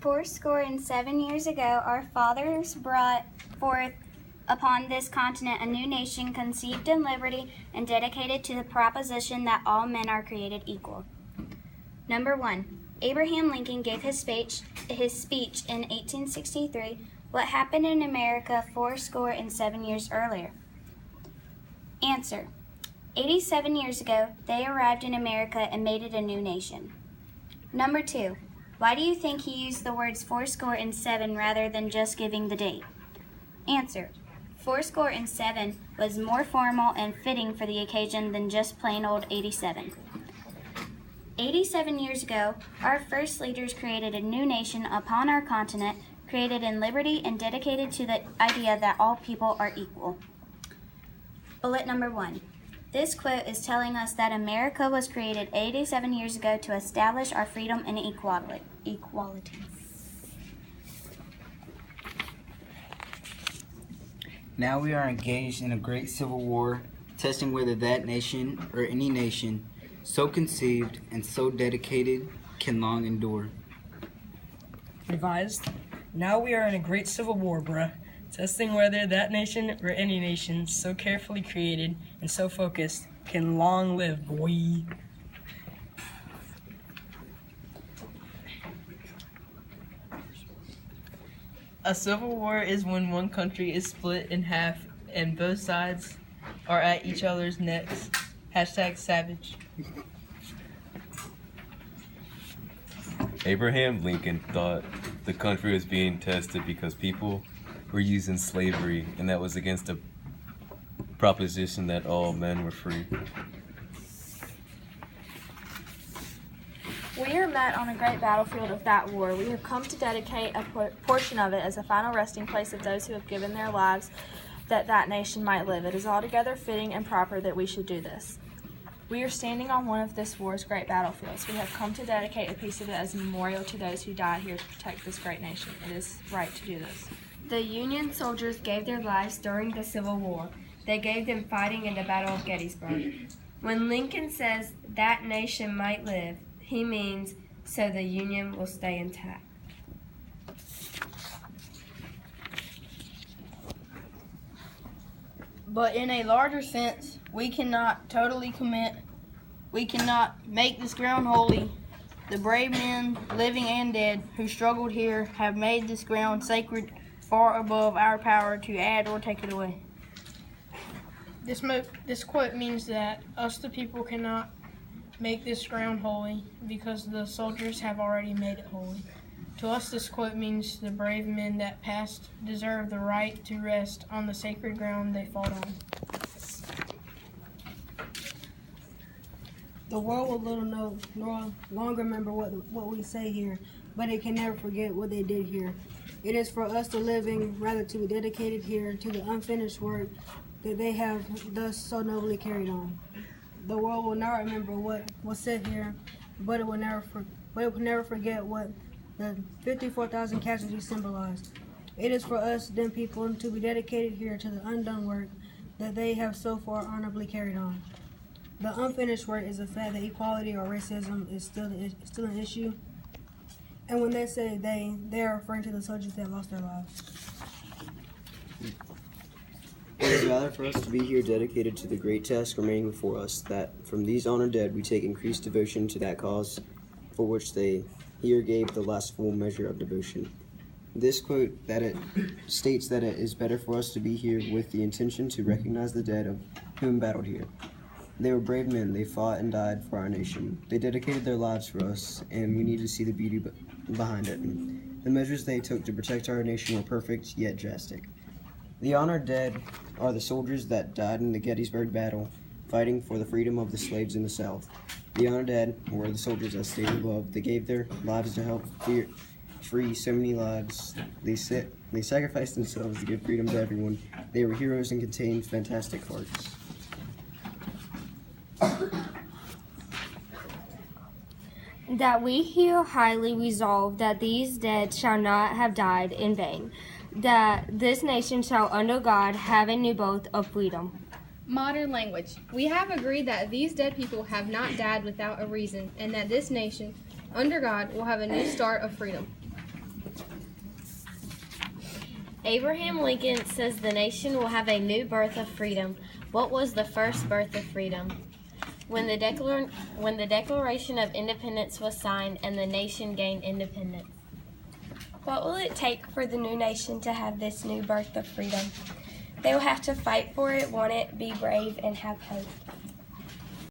407 years ago, our fathers brought forth upon this continent a new nation conceived in liberty and dedicated to the proposition that all men are created equal. Number 1. Abraham Lincoln gave his speech in 1863. What happened in America 407 years earlier? Answer. 87 years ago, they arrived in America and made it a new nation. Number 2. Why do you think he used the words 407 rather than just giving the date? Answer. 407 was more formal and fitting for the occasion than just plain old 87. 87 years ago, our first leaders created a new nation upon our continent, created in liberty and dedicated to the idea that all people are equal. Bullet number 1. This quote is telling us that America was created 87 years ago to establish our freedom and equality. Now we are engaged in a great civil war, testing whether that nation or any nation so conceived and so dedicated can long endure. Revised. Now we are in a great civil war, bruh, testing whether that nation or any nation so carefully created and so focused can long live, boy. A civil war is when one country is split in half and both sides are at each other's necks. #savage. Abraham Lincoln thought the country was being tested because people were using slavery, and that was against the proposition that all men were free. We are met on a great battlefield of that war. We have come to dedicate a portion of it as a final resting place of those who have given their lives that that nation might live. It is altogether fitting and proper that we should do this. We are standing on one of this war's great battlefields. We have come to dedicate a piece of it as a memorial to those who died here to protect this great nation. It is right to do this. The Union soldiers gave their lives during the Civil War. They gave them fighting in the Battle of Gettysburg. When Lincoln says that nation might live, he means so the Union will stay intact. But in a larger sense, we cannot make this ground holy. The brave men, living and dead, who struggled here have made this ground sacred far above our power to add or take it away. This quote means that us the people cannot make this ground holy because the soldiers have already made it holy. To us this quote means the brave men that passed deserve the right to rest on the sacred ground they fought on. The world will little know nor longer remember what we say here, but it can never forget what they did here. It is for us to living, rather to be dedicated here to the unfinished work that they have thus so nobly carried on. The world will not remember what was said here, but it will never forget what the 54,000 casualties symbolized. It is for us, them people, to be dedicated here to the undone work that they have so far honorably carried on. The unfinished work is the fact that equality or racism is still an issue. And when they say they are referring to the soldiers that lost their lives. It is rather for us to be here dedicated to the great task remaining before us, that from these honored dead we take increased devotion to that cause for which they here gave the last full measure of devotion. This quote that it states that it is better for us to be here with the intention to recognize the dead of whom battled here. They were brave men. They fought and died for our nation. They dedicated their lives for us, and we need to see the beauty behind it. The measures they took to protect our nation were perfect, yet drastic. The honored dead are the soldiers that died in the Gettysburg battle, fighting for the freedom of the slaves in the South. The honored dead were the soldiers, as stated above, that gave their lives to help free so many lives. They sacrificed themselves to give freedom to everyone. They were heroes and contained fantastic hearts. That we here highly resolve that these dead shall not have died in vain, that this nation shall under God have a new birth of freedom. Modern language. We have agreed that these dead people have not died without a reason, and that this nation, under God, will have a new start of freedom. Abraham Lincoln says the nation will have a new birth of freedom. What was the first birth of freedom? When the Declaration of Independence was signed and the nation gained independence. What will it take for the new nation to have this new birth of freedom? They will have to fight for it, want it, be brave, and have hope.